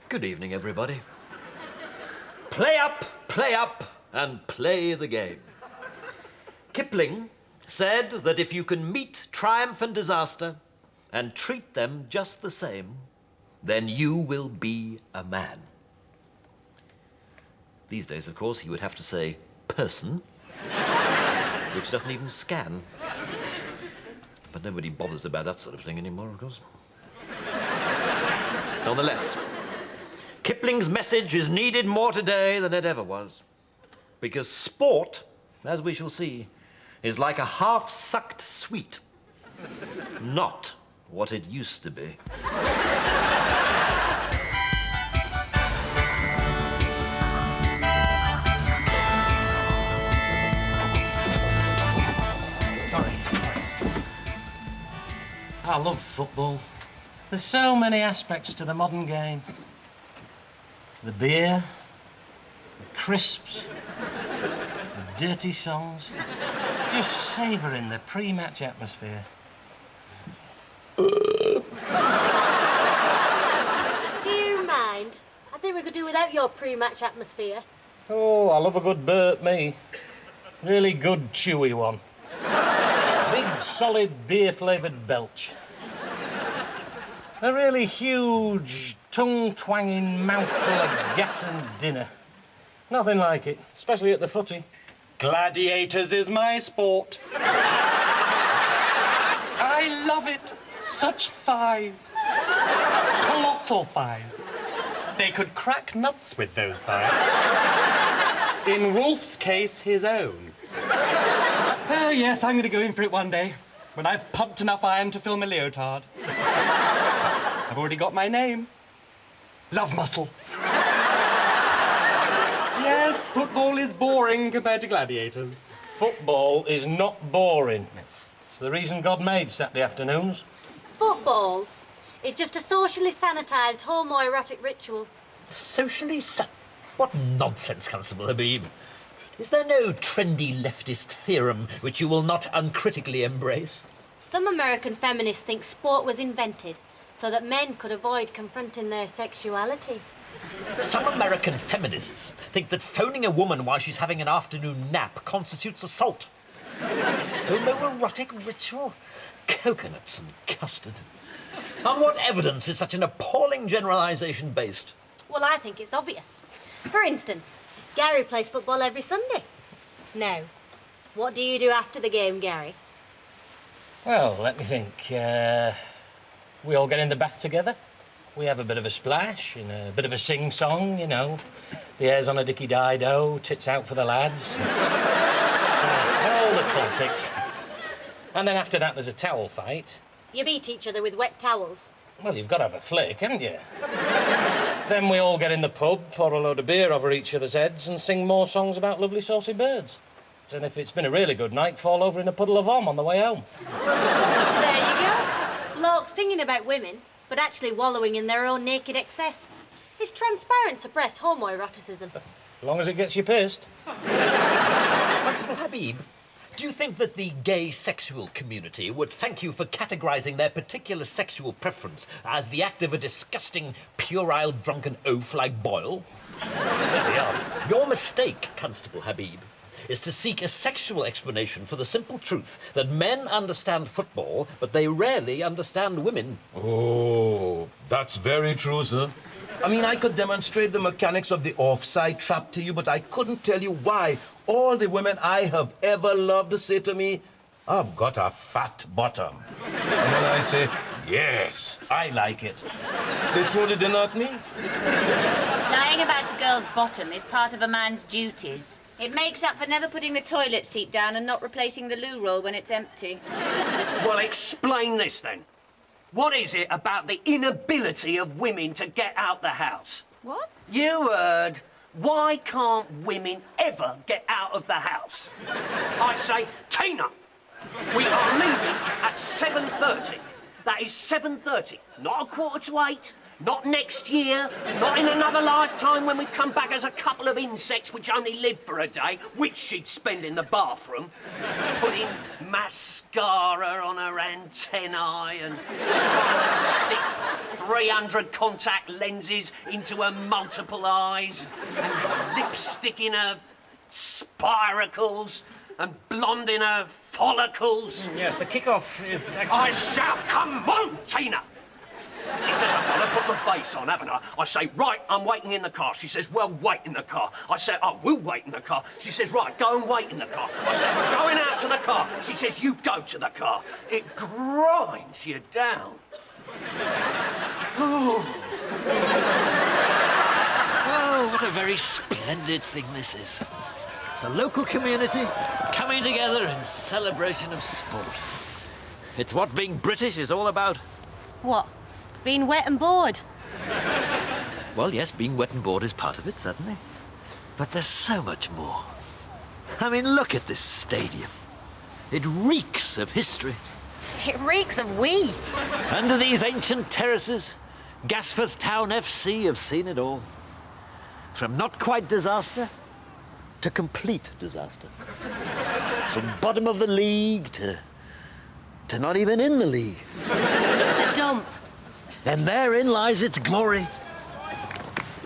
Good evening, everybody. Play up, and play the game. Kipling said that if you can meet triumph and disaster and treat them just the same, then you will be a man. These days, of course, he would have to say person, which doesn't even scan. But nobody bothers about that sort of thing anymore, of course. Nonetheless, Kipling's message is needed more today than it ever was. Because sport, as we shall see, is like a half-sucked sweet. Not what it used to be. Sorry. I love football. There's so many aspects to the modern game. The beer, the crisps, the dirty songs. Just savouring the pre-match atmosphere. Do you mind? I think we could do without your pre-match atmosphere. Oh, I love a good burp, me. Really good, chewy one. Big, solid, beer-flavoured belch. A really huge, tongue-twanging mouthful of gas and dinner. Nothing like it, especially at the footy. Gladiators is my sport. I love it. Such thighs. Colossal thighs. They could crack nuts with those thighs. In Wolf's case, his own. Oh, yes, I'm going to go in for it one day, when I've pumped enough iron to fill my leotard. I've already got my name. Love Muscle. Yes, football is boring compared to gladiators. Football is not boring. It's the reason God made Saturday afternoons. Football is just a socially sanitised homoerotic ritual. What nonsense, Constable Habib. Is there no trendy leftist theorem which you will not uncritically embrace? Some American feminists think sport was invented so that men could avoid confronting their sexuality. Some American feminists think that phoning a woman while she's having an afternoon nap constitutes assault. Homoerotic ritual? Coconuts and custard. On what evidence is such an appalling generalisation based? Well, I think it's obvious. For instance, Gary plays football every Sunday. Now, what do you do after the game, Gary? Well, let me think. We all get in the bath together. We have a bit of a splash and a bit of a sing-song, you know. The air's on a dicky-dido, tits out for the lads. All the classics. And then after that, there's a towel fight. You beat each other with wet towels. Well, you've got to have a flick, haven't you? Then we all get in the pub, pour a load of beer over each other's heads and sing more songs about lovely saucy birds. And if it's been a really good night, fall over in a puddle of vom on the way home. There you go. Blokes singing about women, but actually wallowing in their own naked excess. It's transparent suppressed homoeroticism. As long as it gets you pissed. Constable Habib, do you think that the gay sexual community would thank you for categorising their particular sexual preference as the act of a disgusting, puerile, drunken oaf like Boyle? Steady on. Your mistake, Constable Habib, is to seek a sexual explanation for the simple truth that men understand football, but they rarely understand women. Oh, that's very true, sir. I mean, I could demonstrate the mechanics of the offside trap to you, but I couldn't tell you why all the women I have ever loved say to me, I've got a fat bottom. And then I say, yes, I like it. They truly do not me. Lying about a girl's bottom is part of a man's duties. It makes up for never putting the toilet seat down and not replacing the loo roll when it's empty. Well, explain this then. What is it about the inability of women to get out the house? What? You heard. Why can't women ever get out of the house? I say, Tina, we are leaving at 7:30. That is 7:30, not 7:45, Not next year, not in another lifetime when we've come back as a couple of insects which only live for a day, which she'd spend in the bathroom, putting mascara on her antennae and trying to stick 300 contact lenses into her multiple eyes and lipstick in her spiracles and blonde in her follicles. Yes, the kick-off is... I shout, come on, Tina! She says, I've got to put my face on, haven't I? I say, right, I'm waiting in the car. She says, well, wait in the car. I say, I will wait in the car. She says, right, go and wait in the car. I say, we're going out to the car. She says, you go to the car. It grinds you down. Oh, what a very splendid thing this is. The local community coming together in celebration of sport. It's what being British is all about. What? Being wet and bored? Well, yes, being wet and bored is part of it, certainly. But there's so much more. I mean, look at this stadium. It reeks of history. It reeks of we. Under these ancient terraces, Gasforth Town FC have seen it all. From not quite disaster to complete disaster. From bottom of the league to not even in the league. It's a dump. And therein lies its glory.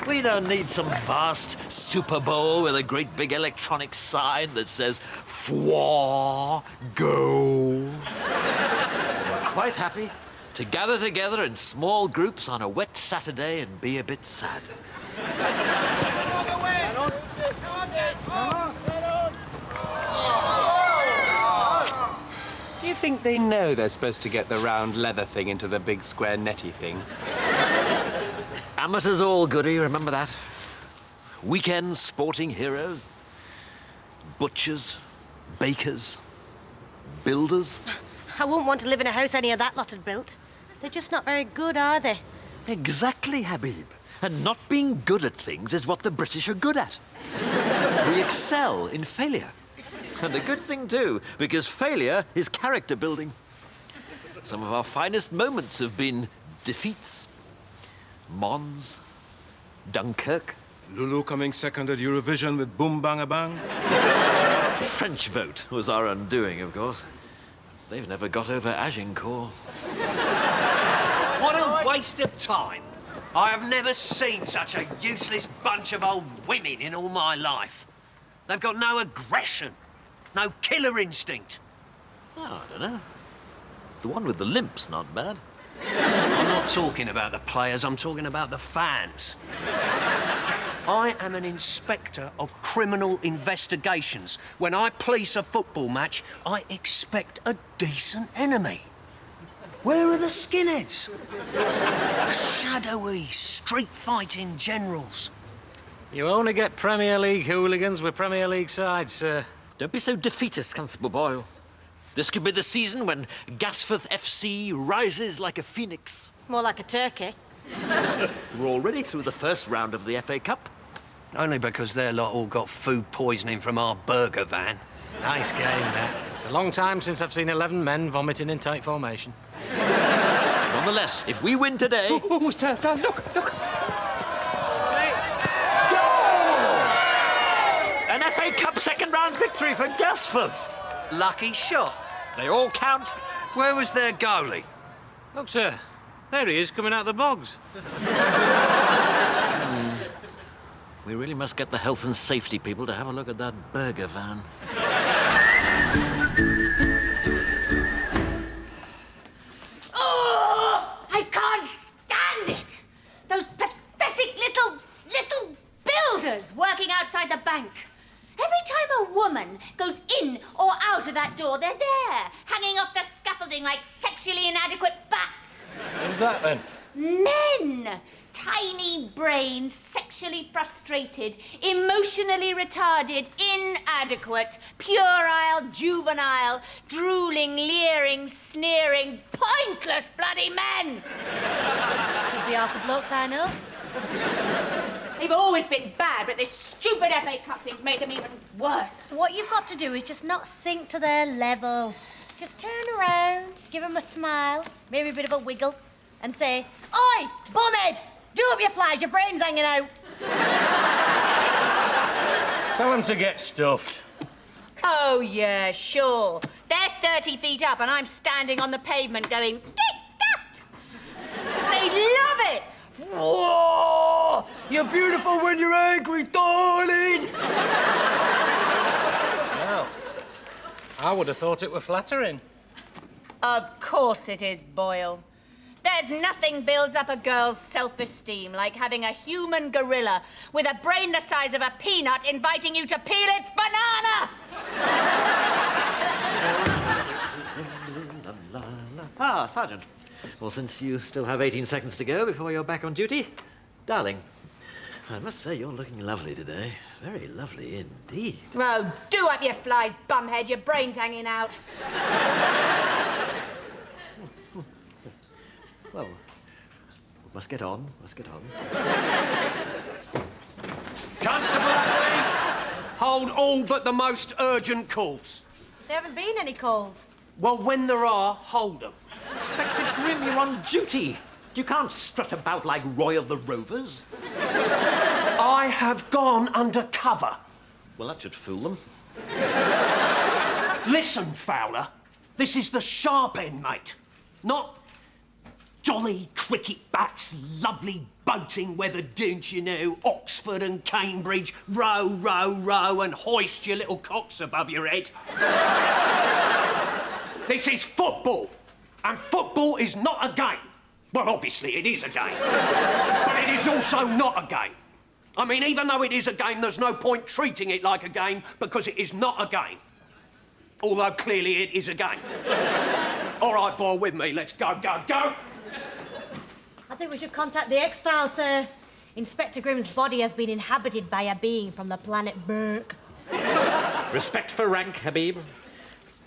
We don't need some vast Super Bowl with a great big electronic sign that says, "Fwa go." We're quite happy to gather together in small groups on a wet Saturday and be a bit sad. Do you think they know they're supposed to get the round leather thing into the big square netty thing? Amateurs all goody, remember that? Weekend sporting heroes. Butchers, bakers, builders. I wouldn't want to live in a house any of that lot had built. They're just not very good, are they? Exactly, Habib. And not being good at things is what the British are good at. We excel in failure. And a good thing, too, because failure is character building. Some of our finest moments have been defeats. Mons, Dunkirk. Lulu coming second at Eurovision with Boom Bang a Bang. The French vote was our undoing, of course. They've never got over Agincourt. What a waste of time. I have never seen such a useless bunch of old women in all my life. They've got no aggression, no killer instinct. Oh, I don't know. The one with the limp's not bad. I'm not talking about the players, I'm talking about the fans. I am an inspector of criminal investigations. When I police a football match, I expect a decent enemy. Where are the skinheads? The shadowy, street-fighting generals. You only get Premier League hooligans with Premier League sides, sir. Don't be so defeatist, Constable Boyle. This could be the season when Gasforth FC rises like a phoenix. More like a turkey. We're already through the first round of the FA Cup. Only because their lot all got food poisoning from our burger van. Nice game, that. It's a long time since I've seen 11 men vomiting in tight formation. Nonetheless, if we win today... Oh, sir, look! An FA Cup second-round victory for Gasforth. Lucky shot. They all count. Where was their goalie? Look, sir. There he is, coming out of the bogs. We really must get the health and safety people to have a look at that burger van. Oh, I can't stand it. Those pathetic little builders working outside the bank. Every time a woman goes in or out of that door, they're there, hanging off the scaffolding like sexually inadequate bats. Who's that, then? Men! Tiny brained, sexually frustrated, emotionally retarded, inadequate, puerile, juvenile, drooling, leering, sneering, pointless bloody men! Could be half the blokes I know. They've always been bad, but this stupid FA Cup thing's made them even worse. What you've got to do is just not sink to their level. Just turn around, give them a smile, maybe a bit of a wiggle, and say, "Oi, bumhead, do up your flies, your brain's hanging out." Tell them to get stuffed. Oh, yeah, sure. They're 30 feet up and I'm standing on the pavement going, "Get stuffed!" They love it. Whoa! You're beautiful when you're angry, darling! Well, I would have thought it were flattering. Of course it is, Boyle. There's nothing builds up a girl's self-esteem like having a human gorilla with a brain the size of a peanut inviting you to peel its banana! Ah, Sergeant. Well, since you still have 18 seconds to go before you're back on duty, darling, I must say you're looking lovely today. Very lovely indeed. Oh, do up your flies, bumhead. Your brain's hanging out. Well, must get on, must get on. Constable Hadley, hold all but the most urgent calls. There haven't been any calls. Well, when there are, hold them. Inspector Grimm, you're on duty. You can't strut about like Roy of the Rovers. I have gone undercover. Well, that should fool them. Listen, Fowler, this is the sharp end, mate. Not jolly cricket bats, lovely boating weather dunes, you know, Oxford and Cambridge, row, row, row, and hoist your little cocks above your head. This is football, and football is not a game. Well, obviously it is a game, but it is also not a game. I mean, even though it is a game, there's no point treating it like a game because it is not a game. Although clearly it is a game. All right, boy, with me. Let's go, go, go. I think we should contact the X-Files, sir. Inspector Grimm's body has been inhabited by a being from the planet Burke. Respect for rank, Habib.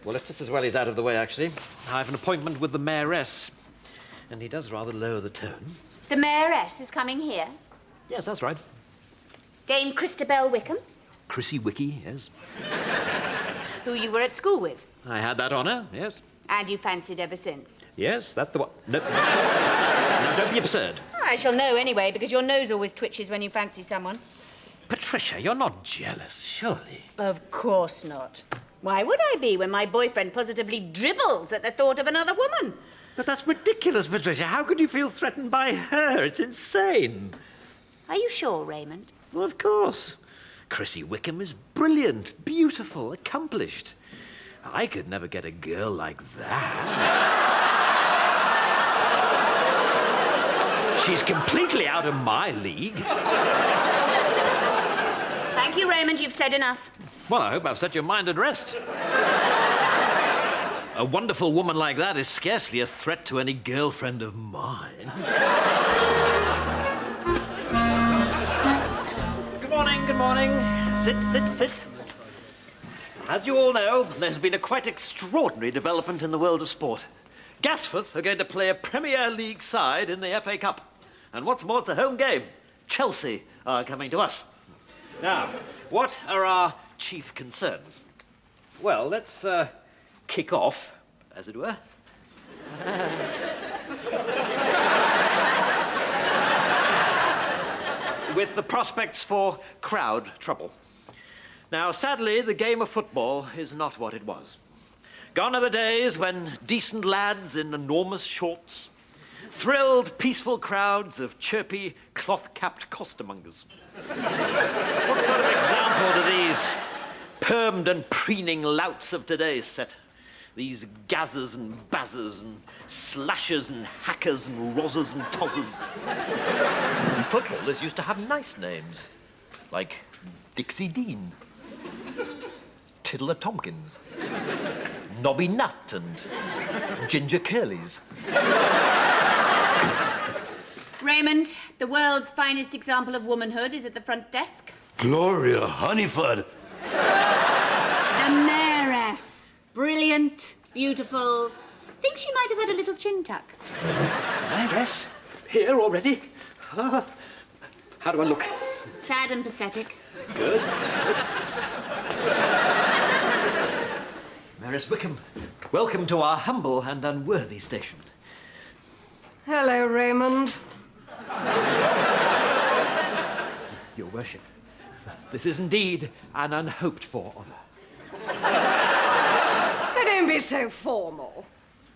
Well, it's just as well he's out of the way, actually. I have an appointment with the mayoress, and he does rather lower the tone. The mayoress is coming here. Yes, that's right. Dame Christabel Wickham, Chrissy Wiki, yes. who you were at school with. I had that honour, yes. And you fancied ever since. Yes, that's the one. No, no, don't be absurd. I shall know anyway, because your nose always twitches when you fancy someone. Patricia, you're not jealous, surely. Of course not. Why would I be when my boyfriend positively dribbles at the thought of another woman? But that's ridiculous, Patricia. How could you feel threatened by her? It's insane. Are you sure, Raymond? Well, of course. Chrissy Wickham is brilliant, beautiful, accomplished. I could never get a girl like that. She's completely out of my league. Thank you, Raymond. You've said enough. Well, I hope I've set your mind at rest. A wonderful woman like that is scarcely a threat to any girlfriend of mine. Good morning, good morning. Sit, sit, sit. As you all know, there's been a quite extraordinary development in the world of sport. Gasforth are going to play a Premier League side in the FA Cup. And what's more, it's a home game. Chelsea are coming to us. Now, what are our chief concerns? Well, let's kick off, as it were. With the prospects for crowd trouble. Now, sadly, the game of football is not what it was. Gone are the days when decent lads in enormous shorts thrilled peaceful crowds of chirpy, cloth-capped costermongers. What sort of example do these permed and preening louts of today set? These gazzers and bazzers and slashers and hackers and rozzers and tozzers. Footballers used to have nice names, like Dixie Dean, Tiddler Tompkins, Nobby Nut and Ginger Curlies. Raymond, the world's finest example of womanhood is at the front desk. Gloria Honeyford. The mayoress. Brilliant, beautiful. Think she might have had a little chin tuck. Mayoress, here already? How do I look? Sad and pathetic. Good. Mayoress Wickham, welcome to our humble and unworthy station. Hello, Raymond. Your worship, this is indeed an unhoped-for honour. Don't be so formal.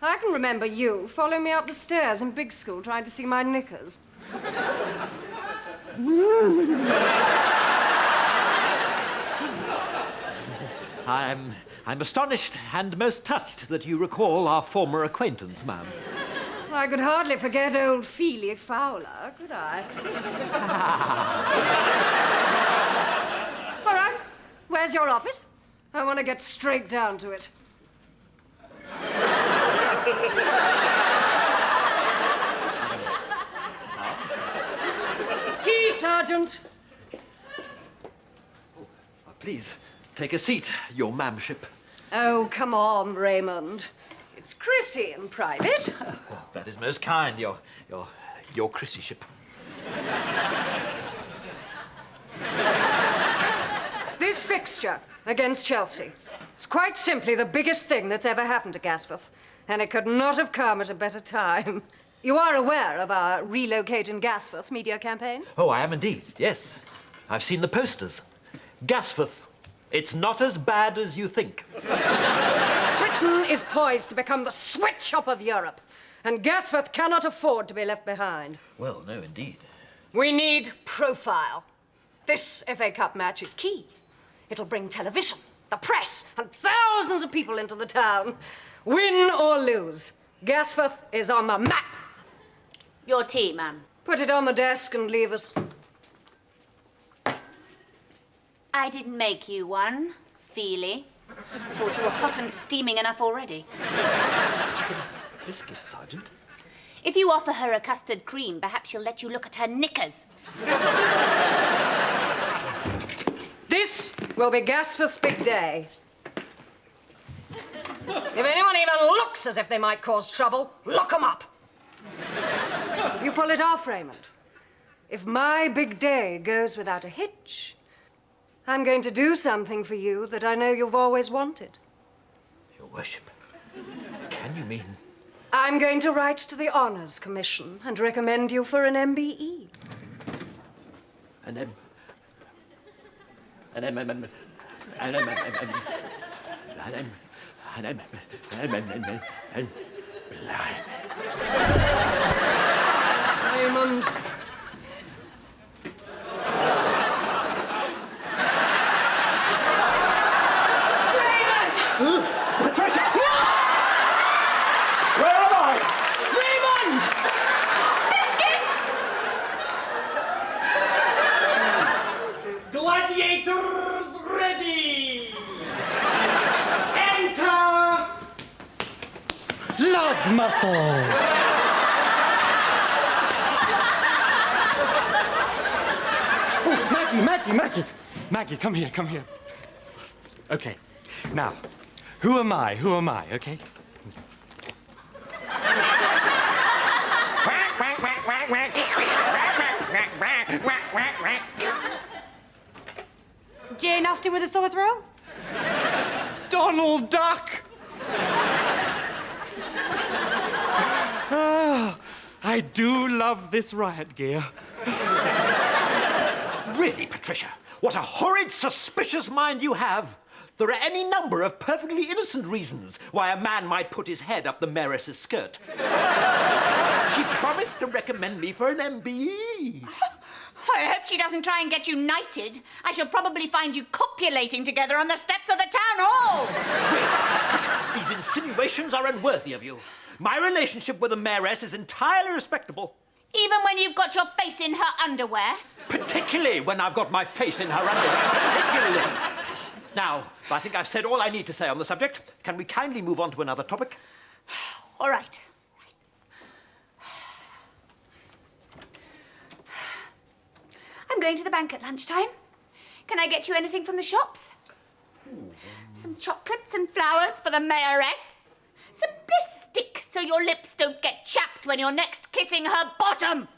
I can remember you following me up the stairs in big school trying to see my knickers. I'm astonished and most touched that you recall our former acquaintance, ma'am. I could hardly forget old Feely Fowler, could I? All right, where's your office? I want to get straight down to it. Tea, Sergeant. Please, take a seat, your ma'amship. Oh, come on, Raymond. It's Chrissy in private. That is most kind, your Chrissyship. This fixture against Chelsea is quite simply the biggest thing that's ever happened to Gasforth, and it could not have come at a better time. You are aware of our Relocate in Gasforth media campaign? Oh, I am indeed, yes. I've seen the posters. Gasforth, it's not as bad as you think. Britain is poised to become the sweatshop of Europe, and Gasforth cannot afford to be left behind. Well, no, indeed. We need profile. This FA Cup match is key. It'll bring television, the press, and thousands of people into the town. Win or lose, Gasforth is on the map. Your tea, ma'am. Put it on the desk and leave us. I didn't make you one, Feely. Thought you were hot and steaming enough already. Biscuit, Sergeant. If you offer her a custard cream, perhaps she'll let you look at her knickers. This will be Gasforth's big day. If anyone even looks as if they might cause trouble, lock 'em up. If you pull it off, Raymond, if my big day goes without a hitch, I'm going to do something for you that I know you've always wanted. Your worship, can you mean... I'm going to write to the Honours Commission and recommend you for an MBE. Raymond. Patricia! No! Where am I? Raymond! Biscuits! Gladiators ready! Enter! Love muscle! Oh, Maggie, come here. Okay, now, who am I, okay? Jane Austen with a sore throat? Donald Duck! Ah, I do love this riot gear. Really, Patricia, what a horrid, suspicious mind you have. There are any number of perfectly innocent reasons why a man might put his head up the mayoress's skirt. She promised to recommend me for an MBE. I hope she doesn't try and get you knighted. I shall probably find you copulating together on the steps of the town hall. Patricia, these insinuations are unworthy of you. My relationship with the mayoress is entirely respectable. Even when you've got your face in her underwear. Particularly when I've got my face in her underwear. Particularly. Now, I think I've said all I need to say on the subject. Can we kindly move on to another topic? All right. I'm going to the bank at lunchtime. Can I get you anything from the shops? Some chocolates and flowers for the mayoress. Some bliss stick so your lips don't get chapped when you're next kissing her bottom.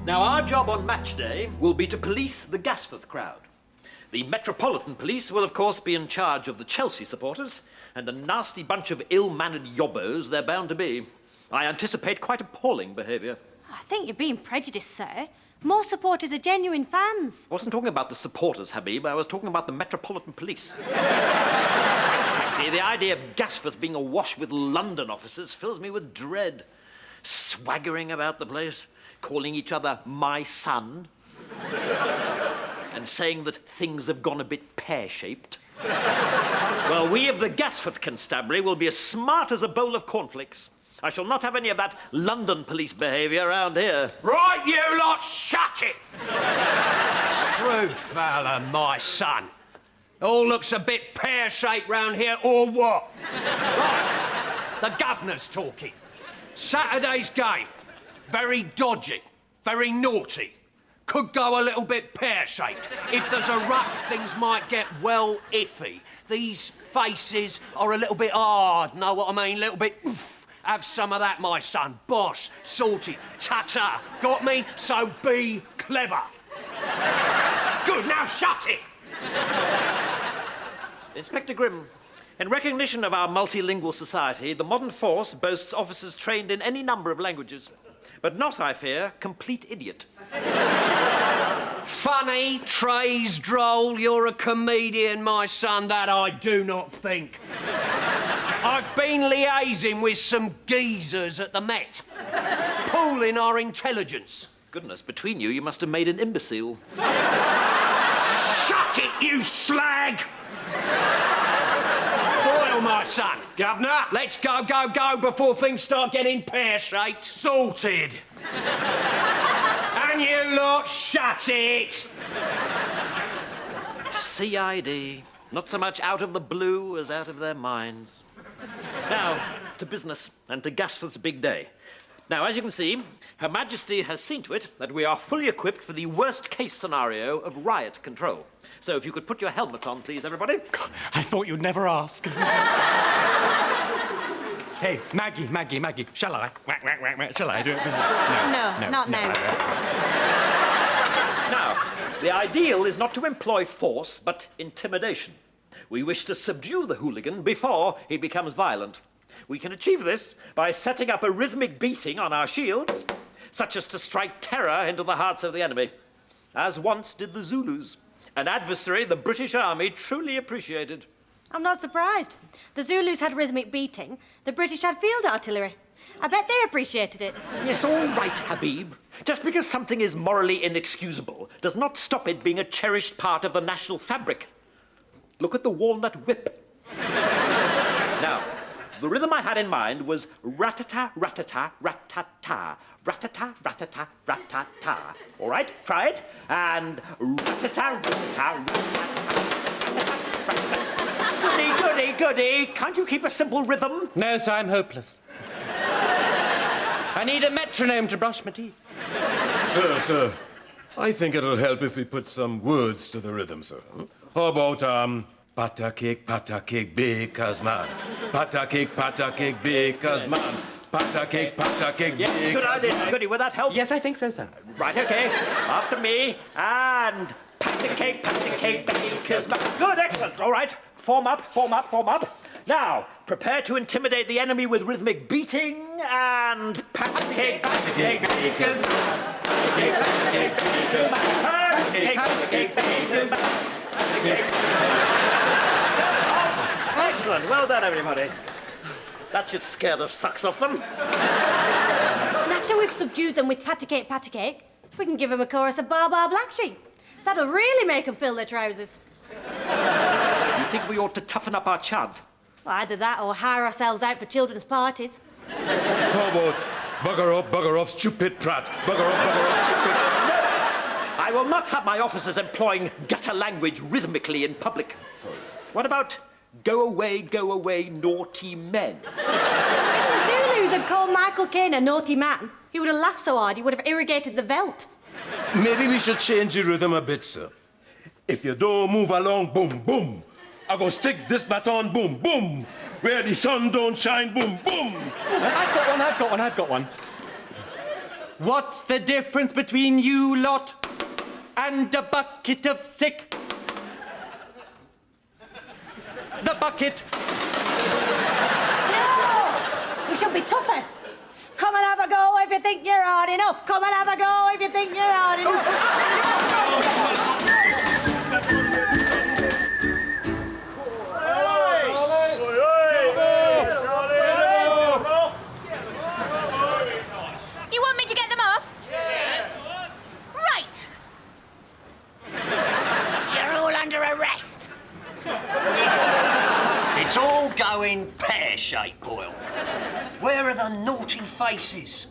Now, our job on match day will be to police the Gasforth crowd. The Metropolitan Police will, of course, be in charge of the Chelsea supporters, and a nasty bunch of ill-mannered yobbos they're bound to be. I anticipate quite appalling behaviour. I think you're being prejudiced, sir. Most supporters are genuine fans. I wasn't talking about the supporters, Habib. I was talking about the Metropolitan Police. Frankly, the idea of Gasforth being awash with London officers fills me with dread. Swaggering about the place, calling each other my son, and saying that things have gone a bit pear-shaped. Well, we of the Gasforth Constabulary will be as smart as a bowl of cornflakes. I shall not have any of that London police behaviour around here. Right, you lot, shut it! Fella, my son. All looks a bit pear-shaped round here, or what? Right, the governor's talking. Saturday's game. Very dodgy, very naughty. Could go a little bit pear-shaped. If there's a ruck, things might get well iffy. These faces are a little bit hard, know what I mean? A little bit oof. Have some of that, my son. Bosh, salty, ta-ta. Got me? So be clever. Good, now shut it! Inspector Grimm, in recognition of our multilingual society, the modern force boasts officers trained in any number of languages, but not, I fear, complete idiot. Funny, trays, droll, you're a comedian, my son, that I do not think. I've been liaising with some geezers at the Met, pooling our intelligence. Goodness, between you, you must have made an imbecile. Shut it, you slag! Boyle, my son. Governor! Let's go before things start getting pear-shaped. Sorted! And you lot, shut it! CID. Not so much out of the blue as out of their minds. Now, to business and to Gasforth's big day. Now, as you can see, Her Majesty has seen to it that we are fully equipped for the worst-case scenario of riot control. So if you could put your helmets on, please, everybody. I thought you'd never ask. Hey, Maggie, shall I? Shall I do it? No, not now. Now, the ideal is not to employ force, but intimidation. We wish to subdue the hooligan before he becomes violent. We can achieve this by setting up a rhythmic beating on our shields, such as to strike terror into the hearts of the enemy, as once did the Zulus, an adversary the British Army truly appreciated. I'm not surprised. The Zulus had rhythmic beating. The British had field artillery. I bet they appreciated it. Yes, all right, Habib. Just because something is morally inexcusable does not stop it being a cherished part of the national fabric. Look at the walnut whip. Now, the rhythm I had in mind was rat-ta, rat-ta, rat-ta-ta, rat-ta, rat-ta, rat-ta-ta. All right, try it. And rat-ta, rat-ta, rat-ta. Goody. Can't you keep a simple rhythm? No, sir, I'm hopeless. I need a metronome to brush my teeth. Sir, I think it'll help if we put some words to the rhythm, sir. How about, pata cake, baker's man. Pata cake, baker's man. Pata cake, Yes, baker's good idea. man. Goody, will that help? Yes, I think so, sir. Right, okay. After me. And pata cake, baker's man. Good, excellent. All right. Form up. Now, prepare to intimidate the enemy with rhythmic beating and pata cake, baker's man. Excellent. Well done, everybody. That should scare the sucks off them. And after we've subdued them with patty cake, we can give them a chorus of Bar Bar Black Sheep. That'll really make them fill their trousers. You think we ought to toughen up our chant? Well, either that or hire ourselves out for children's parties. How about bugger off, stupid prat. Bugger off, stupid. I will not have my officers employing gutter language rhythmically in public. What about go away, naughty men? If the Zulus had called Michael Caine a naughty man, he would have laughed so hard he would have irrigated the veldt. Maybe we should change the rhythm a bit, sir. If you don't move along, boom, boom. I go stick this baton, boom, boom. Where the sun don't shine, boom, boom. I've got one. What's the difference between you lot and a bucket of sick? the bucket. No! We should be tougher. Come and have a go if you think you're hard enough. Come and have a go if you think you're hard enough. You want me to get them off? Yeah. Right. You're all under arrest. It's all going pear-shaped, Boyle. Where are the naughty faces?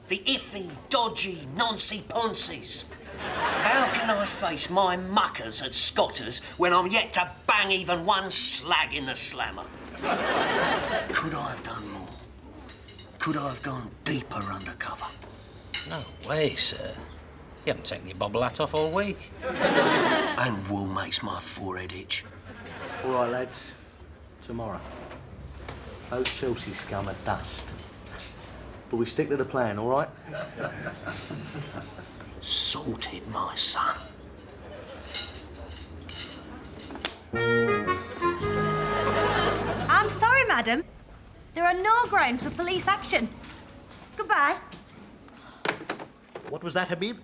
The iffy, dodgy, noncy-poncies? How can I face my muckers at Scotters when I'm yet to bang even one slag in the slammer? Could I have done more? Could I have gone deeper undercover? No way, sir. You haven't taken your bobble hat off all week. And wool makes my forehead itch. All right, lads. Tomorrow. Those Chelsea scum are dust. But we stick to the plan, all right? Sorted, my son. I'm sorry, madam. There are no grounds for police action. Goodbye. What was that, Habib?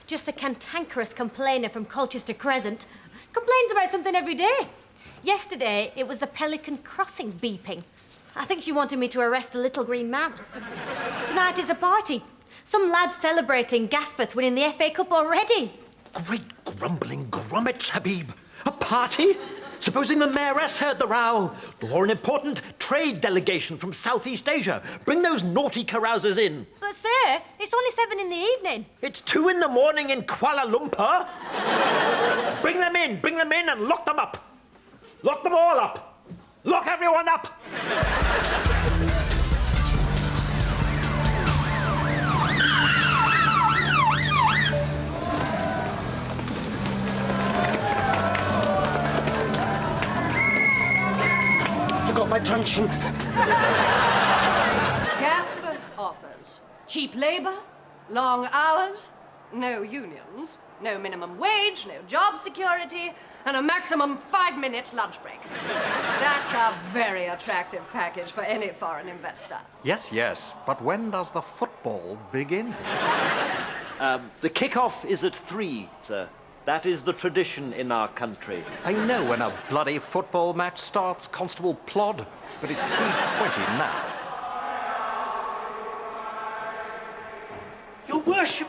Just a cantankerous complainer from Colchester Crescent. Complains about something every day. Yesterday, it was the Pelican Crossing beeping. I think she wanted me to arrest the little green man. Tonight is a party. Some lads celebrating Gasforth winning the FA Cup already. Great grumbling grommets, Habib. A party? Supposing the mayoress heard the row. Or an important trade delegation from Southeast Asia. Bring those naughty carousers in. But, sir, it's only 7 in the evening. It's 2 in the morning in Kuala Lumpur. Bring them in and lock them up. Lock them all up. Lock everyone up. Forgot my truncheon. Gasforth offers cheap labour, long hours, no unions, no minimum wage, no job security, and a maximum 5-minute lunch break. That's a very attractive package for any foreign investor. Yes, yes, but when does the football begin? The kick-off is at 3, sir. That is the tradition in our country. I know when a bloody football match starts, Constable Plod, but it's 3:20 now. Your worship,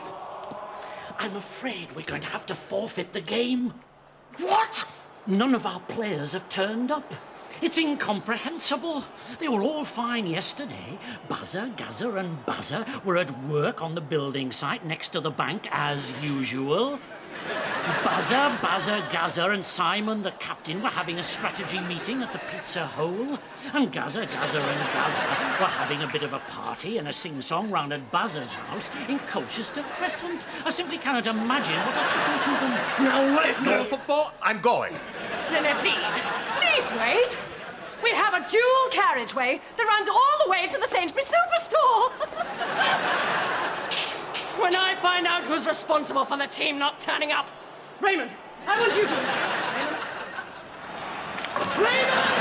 I'm afraid we're going to have to forfeit the game. What? None of our players have turned up. It's incomprehensible. They were all fine yesterday. Buzzer, Gazza and Buzzer were at work on the building site next to the bank as usual. Buzzer, Gazza and Simon, the captain, were having a strategy meeting at the Pizza Hole. And Gazza and Gazza were having a bit of a party and a sing-song round at Buzzer's house in Colchester Crescent. I simply cannot imagine what has happened to them. Now listen. No football? I'm going. No, please wait. We have a dual carriageway that runs all the way to the Sainsbury's Superstore. When I find out who's responsible for the team not turning up, Raymond, I want you to... Raymond!